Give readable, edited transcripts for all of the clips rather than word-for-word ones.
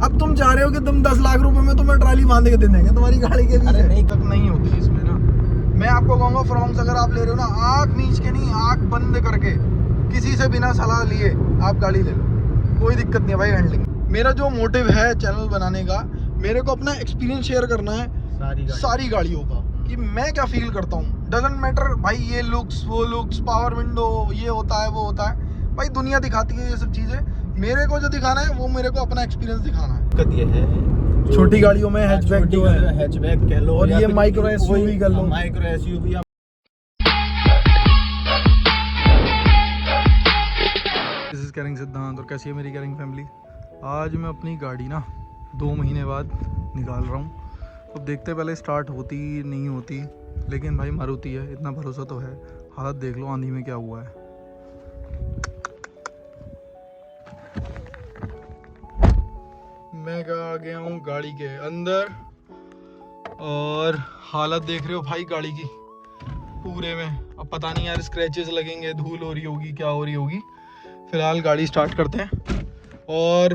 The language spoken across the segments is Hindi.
अब तुम चाह रहे हो कि तुम 10 लाख रुपए में तुम्हें ट्राली बांध के दे देंगे तुम्हारी गाड़ी के पीछे? नहीं तक नहीं होती इसमें ना। मैं आपको कहूंगा फ्रॉन्क्स अगर आप ले रहे हो ना, आँख नीच के नहीं, आँख बंद करके किसी से बिना सलाह लिए आप गाड़ी ले लो, कोई दिक्कत नहीं है भाई हैंडलिंग। मेरा जो मोटिव है चैनल बनाने का, मेरे को अपना एक्सपीरियंस शेयर करना है सारी गाड़ियों का, कि मैं क्या फील करता हूँ। डजंट मैटर भाई ये लुक्स वो लुक्स, पावर विंडो ये होता है वो होता है, भाई दुनिया दिखाती है ये सब चीज़ें। मेरे को जो दिखाना है वो मेरे को अपना एक्सपीरियंस दिखाना है। दिक्कत ये है छोटी गाड़ियों में हैचबैक जो है, हैचबैक कह लो, और ये माइक्रो एसयूवी कर लो, micro SUV. This is carrying Siddhant, और कैसी है मेरी कैरिंग फैमिली। आज मैं अपनी गाड़ी ना 2 महीने बाद निकाल रहा हूँ। अब देखते पहले स्टार्ट होती नहीं होती, लेकिन भाई मारुति है, इतना भरोसा तो है। हालत देख लो आंधी में क्या हुआ है। मैं आ गया हूँ गाड़ी के अंदर, और हालत देख रहे हो भाई गाड़ी की पूरे में। अब पता नहीं यार स्क्रैचेस लगेंगे, धूल हो रही होगी, क्या हो रही होगी। फिलहाल गाड़ी स्टार्ट करते हैं। और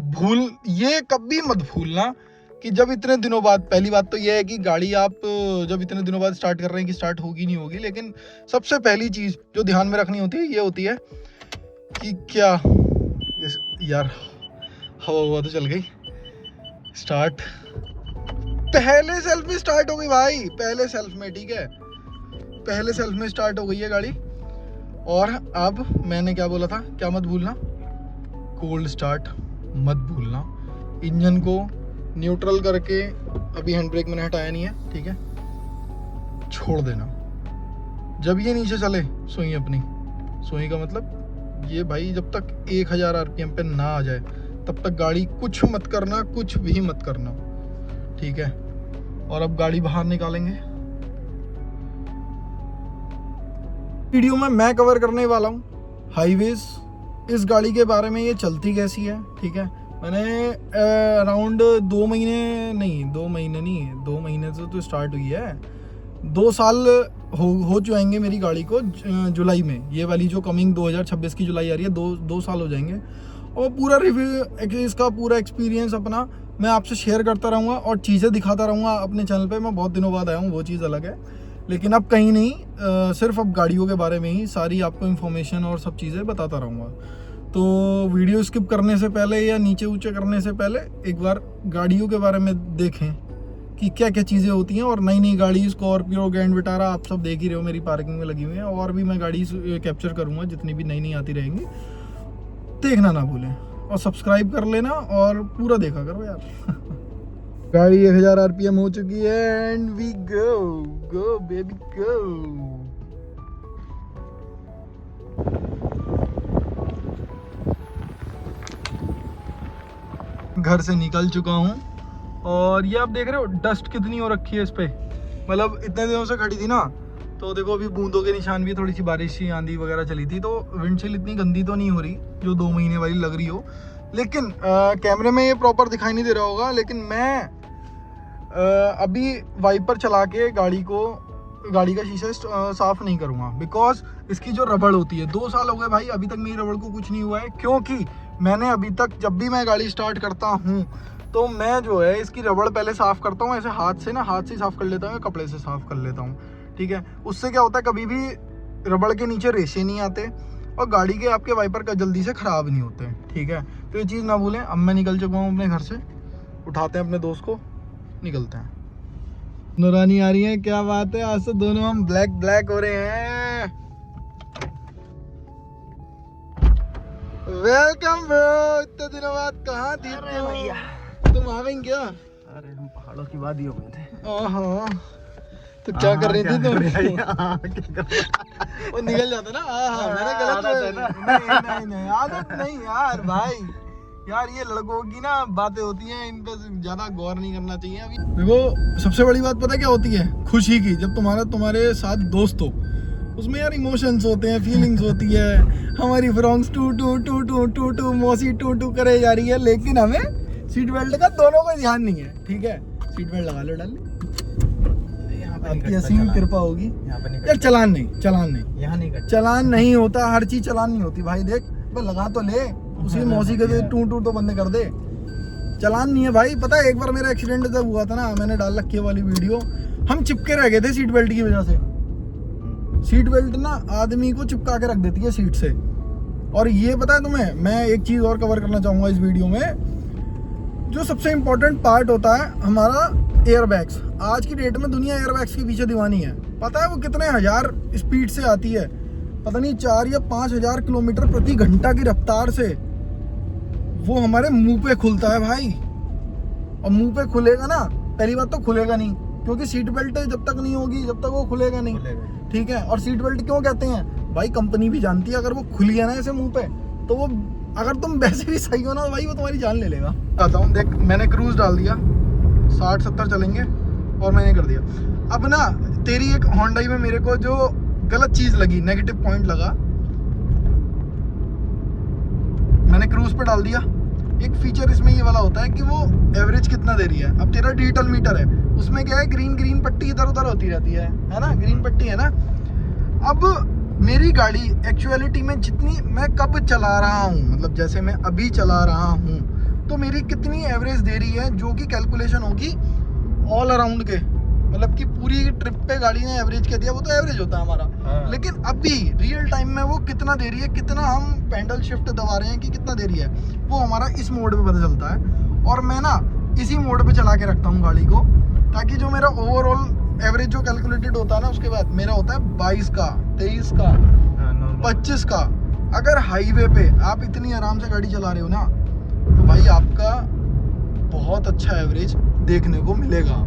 ये कभी मत भूलना कि जब इतने दिनों बाद, पहली बात तो ये है कि गाड़ी आप जब इतने दिनों बाद स्टार्ट कर रहे हैं कि स्टार्ट होगी नहीं होगी, लेकिन सबसे पहली चीज़ जो ध्यान में रखनी होती है ये होती है कि क्या यार हवा तो चल गई। स्टार्ट पहले सेल्फ में स्टार्ट हो गई भाई, पहले सेल्फ में, ठीक है, पहले सेल्फ में स्टार्ट हो गई है गाड़ी। और अब मैंने क्या बोला था, क्या मत भूलना, कोल्ड स्टार्ट मत भूलना। इंजन को न्यूट्रल करके, अभी हैंड ब्रेक मैंने हटाया नहीं है, ठीक है, छोड़ देना। जब ये नीचे चले सुई अपनी, सुई का मतलब ये भाई जब तक 1000 RPM पे ना आ जाए तब तक गाड़ी कुछ मत करना, कुछ भी मत करना, ठीक है। और अब गाड़ी बाहर निकालेंगे। वीडियो में मैं कवर करने वाला हूँ हाईवेज, इस गाड़ी के बारे में, ये चलती कैसी है, ठीक है। मैंने अराउंड 2 महीने से तो स्टार्ट हुई है, 2 साल हो जाएंगे मेरी गाड़ी को जुलाई में। ये वाली जो कमिंग 2026 की जुलाई आ रही है, 2 साल हो जाएंगे। और पूरा रिव्यू, इसका पूरा एक्सपीरियंस अपना मैं आपसे शेयर करता रहूँगा और चीज़ें दिखाता रहूँगा अपने चैनल पे। मैं बहुत दिनों बाद आया हूँ, वो चीज़ अलग है, लेकिन अब कहीं नहीं, सिर्फ अब गाड़ियों के बारे में ही सारी आपको इन्फॉर्मेशन और सब चीज़ें बताता रहूँगा। तो वीडियो स्किप करने से पहले या नीचे ऊँचे करने से पहले एक बार गाड़ियों के बारे में देखें कि क्या क्या चीज़ें होती हैं। और नई गाड़ी स्कॉर्पियो, ग्रैंड विटारा आप सब देख ही रहे हो, मेरी पार्किंग में लगी हुई है। और भी मैं गाड़ी कैप्चर करूँगा जितनी भी नई आती रहेंगी, देखना ना भूलें और सब्सक्राइब कर लेना और पूरा देखा करो यार। गाड़ी 1000 RPM हो चुकी है, एंड वी गो बेबी गो। घर से निकल चुका हूँ, और ये आप देख रहे हो डस्ट कितनी हो रखी है इस पे। मतलब इतने दिनों से खड़ी थी ना, तो देखो अभी बूंदों के निशान भी, थोड़ी सी बारिश की आंधी वगैरह चली थी, तो विंडशील्ड इतनी गंदी तो नहीं हो रही जो 2 महीने वाली लग रही हो। लेकिन कैमरे में ये प्रॉपर दिखाई नहीं दे रहा होगा, लेकिन मैं अभी वाइपर चला के गाड़ी का शीशा साफ नहीं करूँगा, बिकॉज इसकी जो रबड़ होती है, 2 साल हो गए भाई, अभी तक मेरी रबड़ को कुछ नहीं हुआ है। क्योंकि मैंने अभी तक, जब भी मैं गाड़ी स्टार्ट करता हूँ तो मैं जो है इसकी रबड़ पहले साफ़ करता हूँ, ऐसे हाथ से साफ़ कर लेता हूँ, कपड़े से साफ़ कर लेता हूँ, ठीक है। उससे क्या होता है, कभी भी रबड़ के नीचे रेशे नहीं आते और गाड़ी के आपके वाइपर का जल्दी से ख़राब नहीं होते, ठीक है। तो ये चीज़ ना भूलें। अब मैं निकल चुका हूँ अपने घर से, उठाते हैं अपने दोस्त को, निकलते हैं। नूरानी आ रही है, क्या बात है, आज तो दोनों हम ब्लैक हो रहे हैं। वेलकम ब्रो, इतने दिनों बाद कहाँ थी भैया तुम? आ गई क्या? अरे हम पहाड़ों की वादियों में थे। ओहो, तो क्या कर रही थी तुम? वो निकल जाता ना। मैंने गलत नहीं आदत नहीं यार भाई, यार ये लड़कों की ना बातें होती हैं, इन पे ज्यादा गौर नहीं करना चाहिए। अभी देखो सबसे बड़ी बात पता है क्या होती है, खुशी की। जब तुम्हारे साथ दोस्त हो, उसमें यार इमोशंस होते हैं, फीलिंग्स होती है। हमारी फ्रॉन्क्स टू मौसी टू करे जा रही है, लेकिन हमें सीट बेल्ट का दोनों को ध्यान नहीं है, ठीक है। सीट बेल्ट लगा लो, डाल आपकी असीम कृपा होगी। यार चलान नहीं, यहाँ नहीं चलान नहीं होता, हर चीज चलान नहीं होती भाई। देख लगा तो ले, उसी मौसी के टू तो बंद कर दे। चलान नहीं है भाई। पता है एक बार मेरा एक्सीडेंट जब हुआ था ना, मैंने डाल रखी है वाली वीडियो, हम चिपके रह गए थे सीट बेल्ट की वजह से। सीट बेल्ट ना आदमी को चिपका के रख देती है सीट से। और ये पता है तुम्हें, मैं एक चीज़ और कवर करना चाहूँगा इस वीडियो में, जो सबसे इम्पोर्टेंट पार्ट होता है हमारा एयरबैग्स। आज की डेट में दुनिया एयरबैग्स के पीछे दीवानी है। पता है वो कितने हजार स्पीड से आती है, पता नहीं 4 या 5 हजार किलोमीटर प्रति घंटा की रफ्तार से वो हमारे मुंह पे खुलता है भाई। और मुंह पे खुलेगा ना, पहली बात तो खुलेगा नहीं, क्योंकि सीट बेल्ट जब तक नहीं होगी जब तक वो खुलेगा नहीं, ठीक है। और सीट बेल्ट क्यों कहते हैं भाई, कंपनी भी जानती है, अगर वो खुली है ना ऐसे मुंह पे, तो वो अगर तुम वैसे भी सही हो ना भाई, वो तुम्हारी जान ले लेगा। आता हूँ देख, मैंने क्रूज डाल दिया, 60-70 चलेंगे और मैंने कर दिया। अब ना तेरी एक होंडा में मेरे को जो गलत चीज लगी, नेगेटिव पॉइंट लगा, मैंने क्रूज पे डाल दिया। एक फीचर इसमें ये वाला होता है कि वो एवरेज कितना दे रही है। अब तेरा डिजिटल मीटर है, उसमें क्या है, ग्रीन पट्टी इधर उधर होती रहती है ना, ग्रीन पट्टी है ना। अब मेरी गाड़ी एक्चुअलिटी में जितनी मैं कब चला रहा हूँ, मतलब जैसे मैं अभी चला रहा हूँ, तो मेरी कितनी एवरेज दे रही है, जो कि कैलकुलेशन होगी ऑल अराउंड के, मतलब कि पूरी ट्रिप पे गाड़ी ने एवरेज क्या दिया, वो तो एवरेज होता है हमारा। लेकिन अभी रियल टाइम में वो कितना दे रही है, कितना हम पेडल शिफ्ट दबा रहे हैं कि कितना दे रही है, वो हमारा इस मोड पे पता चलता है। और मैं ना इसी मोड पे चला के रखता हूँ गाड़ी को, ताकि जो मेरा ओवरऑल एवरेज जो कैलकुलेटेड होता है ना, उसके बाद मेरा होता है 22 का, 23 का, 25 का। अगर हाईवे पे आप इतनी आराम से गाड़ी चला रहे हो ना, तो भाई आपका बहुत अच्छा एवरेज देखने को मिलेगा।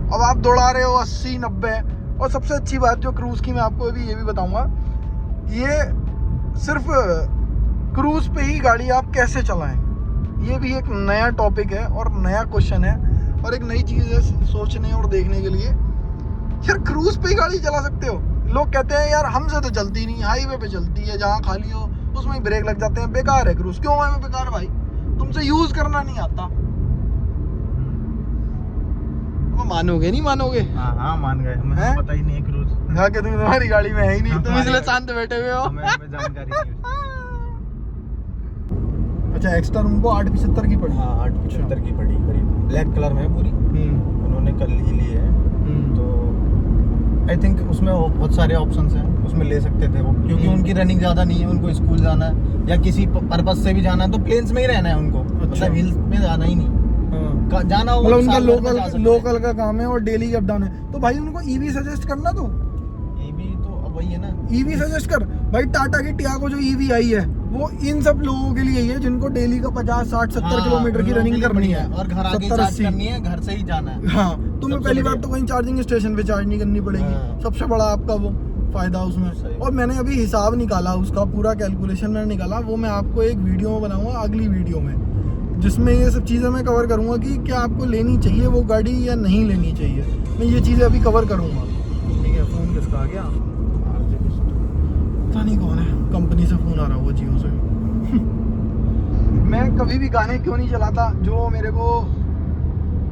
अब आप दौड़ा रहे हो 80-90, और सबसे अच्छी बात जो क्रूज की मैं आपको अभी ये भी बताऊंगा, ये सिर्फ क्रूज पे ही गाड़ी आप कैसे चलाएं, ये भी एक नया टॉपिक है और नया क्वेश्चन है और एक नई चीज़ है सोचने और देखने के लिए। यार क्रूज पे ही गाड़ी चला सकते हो? लोग कहते हैं यार हमसे तो चलती नहीं, हाईवे पे चलती है, जहाँ खाली हो उसमें ही ब्रेक लग जाते हैं, बेकार है क्रूज। क्यों है बेकार भाई? तुमसे यूज करना नहीं आता। मानोगे नहीं मानोगे? हाँ मान गए, हमें पता ही नहीं है क्रूज। हाँ, कि तुम्हारी गाड़ी में है ही नहीं, तुम इसलिए शांत बैठे हुए हो। हमें जानकारी नहीं। अच्छा, एक्स्ट्रा उनको 875 की पड़ी? हाँ 875 की पड़ी करीब, ब्लैक कलर में है पूरी, उन्होंने कल ही ली है। तो आई थिंक उसमें बहुत सारे ऑप्शंस हैं, उसमें ले सकते थे वो, क्योंकि उनकी रनिंग ज़्यादा नहीं है, उनको स्कूल जाना है या किसी पर्पस से भी जाना है तो प्लेन्स में ही रहना है उनको, मतलब हिल्स में जाना ही नहीं, जाना होगा मतलब उनका लोकल का काम है और डेली अप डाउन है। तो भाई उनको ईवी सजेस्ट करना, तो ईवी तो अब वही है ना, ईवी सजेस्ट कर भाई। टाटा की टियागो जो ईवी आई है, वो इन सब लोगों के लिए ही है जिनको डेली का 50, 60, 70 किलोमीटर की रनिंग करनी है और घर आके चार्ज करनी है, घर से ही जाना है। हाँ, तुम्हें पहली बात तो कहीं चार्जिंग स्टेशन पे चार्ज नहीं करनी पड़ेगी, सबसे बड़ा आपका वो फायदा उसमें। और मैंने अभी हिसाब निकाला, उसका पूरा कैलकुलेशन मैंने निकाला, वो मैं आपको एक वीडियो में बनाऊंगा, अगली वीडियो में, जिसमें ये सब चीज़ें मैं कवर करूंगा कि क्या आपको लेनी चाहिए वो गाड़ी या नहीं लेनी चाहिए। मैं ये चीज़ें अभी कवर करूंगा, ठीक है। फ़ोन किसका आ गया पता नहीं कौन है, कंपनी से फ़ोन आ रहा हुआ जियो से। मैं कभी भी गाने क्यों नहीं चलाता जो मेरे को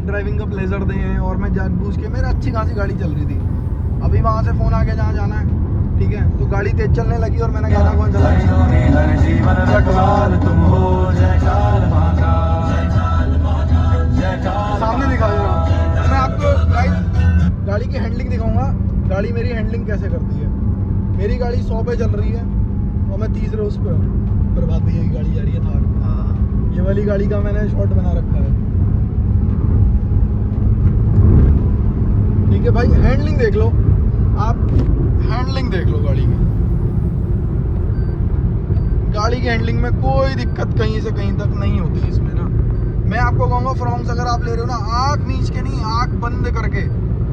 ड्राइविंग का प्लेजर दें, और मैं जानबूझ के, मेरा अच्छी खासी गाड़ी चल रही थी, अभी वहाँ से फ़ोन आ गया जहाँ जाना है, ठीक है, तो गाड़ी तेज चलने लगी और मैंने गाना कौन चला, सामने दिखा दे रहा हूँ मैं आपको। गाड़ी की हैंडलिंग दिखाऊंगा, गाड़ी मेरी हैंडलिंग कैसे करती है। मेरी गाड़ी 100 पे चल रही है और मैं 30 उस पर प्रभात भैया की गाड़ी जा रही है थार। ये वाली गाड़ी का मैंने शॉट बना रखा है, ठीक है भाई। हैंडलिंग देख लो आप, हैंडलिंग देख लो गाड़ी की। गाड़ी की हैंडलिंग में कोई दिक्कत कहीं से कहीं तक नहीं होती इसमें ना। मैं आपको कहूँगा फ्रॉन्क्स अगर आप ले रहे हो ना, आँख मीच के नहीं, आँख बंद करके,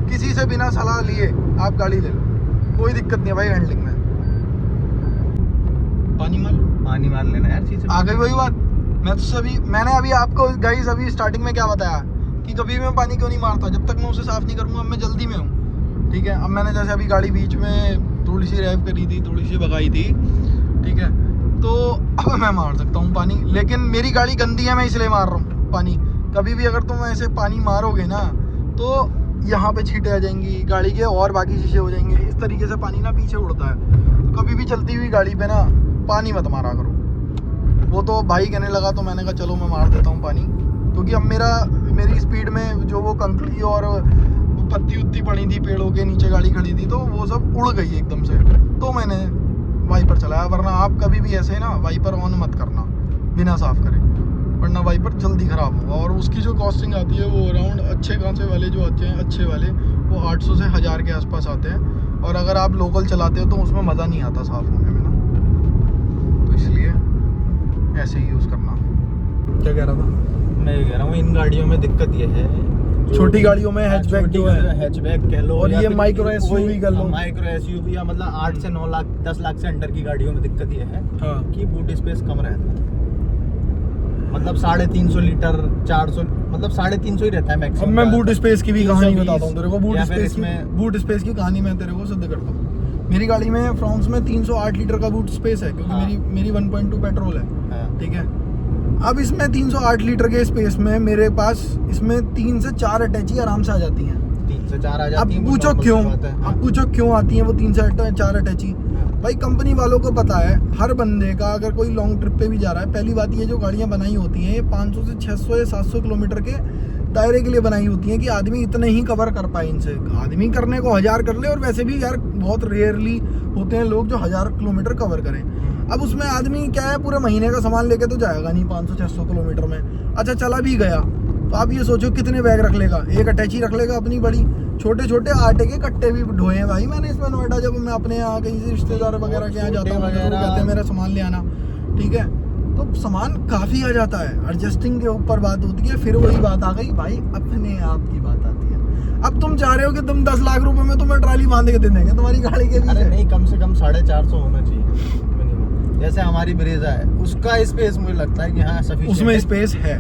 किसी से बिना सलाह लिए आप गाड़ी ले लो, कोई दिक्कत नहीं है भाई हैंडलिंग में। पानी मार लेना यार, चीज़ आ गई वही बात। मैंने अभी आपको गाइस अभी स्टार्टिंग में क्या बताया कि कभी मैं पानी क्यों नहीं मारता, जब तक मैं उसे साफ़ नहीं करूँगा। मैं जल्दी में हूँ, ठीक है। अब मैंने जैसे अभी गाड़ी बीच में थोड़ी सी रैप करी थी, थोड़ी सी भगाई थी, ठीक है, तो अब मैं मार सकता हूँ पानी। लेकिन मेरी गाड़ी गंदी है, मैं इसलिए मार रहा हूँ पानी। कभी भी अगर तुम ऐसे पानी मारोगे ना, तो यहाँ पे छींटे आ जाएंगी गाड़ी के और बाकी शीशे हो जाएंगे। इस तरीके से पानी ना पीछे उड़ता है, तो कभी भी चलती हुई गाड़ी पे ना पानी मत मारा करो। वो तो भाई कहने लगा तो मैंने कहा चलो मैं मार देता हूँ पानी, क्योंकि क्योंकि अब मेरी स्पीड में जो वो कंकड़ी और पत्ती उत्ती पड़ी थी पेड़ों के नीचे गाड़ी खड़ी थी, तो वो सब उड़ गई एकदम से, तो मैंने वाइपर चलाया। वरना आप कभी भी ऐसे ना वाइपर ऑन मत करना बिना साफ़ करे, वरना वाइपर जल्दी ख़राब होगा। और उसकी जो कॉस्टिंग आती है वो अराउंड अच्छे खासे वाले जो आते हैं, अच्छे वाले वो 800 से 1000 के आसपास आते हैं। और अगर आप लोकल चलाते हो तो उसमें मज़ा नहीं आता साफ़ होने में ना, तो इसलिए ऐसे ही यूज़ करना। क्या कह रहा था मैं ये कह रहा हूँ इन गाड़ियों में दिक्कत ये है, छोटी गाड़ियों में हैचबैक जो है, हैचबैक कह लो, और या ये फिर माइक्रो एसयूवी कर लो, माइक्रो एसयूवी या मतलब 8 से 9 लाख 10 लाख से अंडर की गाड़ियों में दिक्कत ये है हाँ कि बूट स्पेस कम रहता है। मतलब 350 लीटर 400, मतलब 350 ही रहता है अब मैक्सिमम। मैं बूट स्पेस की भी कहानी 320 बताता हूँ तेरे को। या फिर इसमें बूट स्पेस की कहानी मैं तेरे को सिद्ध करता हूँ। मेरी गाड़ी में फ्रॉन्स में 308 लीटर का बूट स्पेस है, क्योंकि हाँ। मेरी 1.2 पेट्रोल है, हाँ। ठीक है। अब इसमें 308 लीटर के स्पेस में मेरे पास इसमें 3 से 4 अटैची आराम से आ जाती हैं। 3 से 4 आ अब जाती है। पूछो क्यों, अब पूछो क्यों आती हैं वो 3 से 4 अटैची। भाई कंपनी वालों को पता है हर बंदे का अगर कोई लॉन्ग ट्रिप पे भी जा रहा है, पहली बात ये जो गाड़ियां बनाई होती हैं ये 500 से 600 या 700 किलोमीटर के दायरे के लिए बनाई होती हैं कि आदमी इतने ही कवर कर पाए इनसे। आदमी करने को 1000 कर ले, और वैसे भी यार बहुत रेयरली होते हैं लोग जो 1000 किलोमीटर कवर करें। अब उसमें आदमी क्या है, पूरे महीने का सामान लेके तो जाएगा नहीं 500-600 किलोमीटर में। अच्छा चला भी गया तो आप ये सोचो कितने बैग रख लेगा, एक अटैची रख लेगा अपनी बड़ी, छोटे छोटे आटे के कट्टे भी ढोए हैं भाई मैंने इसमें नोएडा, जब मैं अपने यहाँ कहीं से रिश्तेदार वगैरह के यहाँ जाता हूँ तो कहते हैं मेरा सामान ले आना, ठीक है। तो सामान काफ़ी आ जाता है, एडजस्टिंग के ऊपर बात होती है। फिर वही बात आ गई भाई, अपने आप की बात आती है। अब तुम चाह रहे हो कि तुम 10 लाख रुपए में तुम्हें ट्राली बांध के दे देंगे तुम्हारी गाड़ी के अरे पीछे। नहीं, कम से कम 450 होना चाहिए मिनिमम। जैसे हमारी ब्रेजा है उसका स्पेस मुझे लगता है कि हाँ सफिशिएंट उसमें स्पेस है,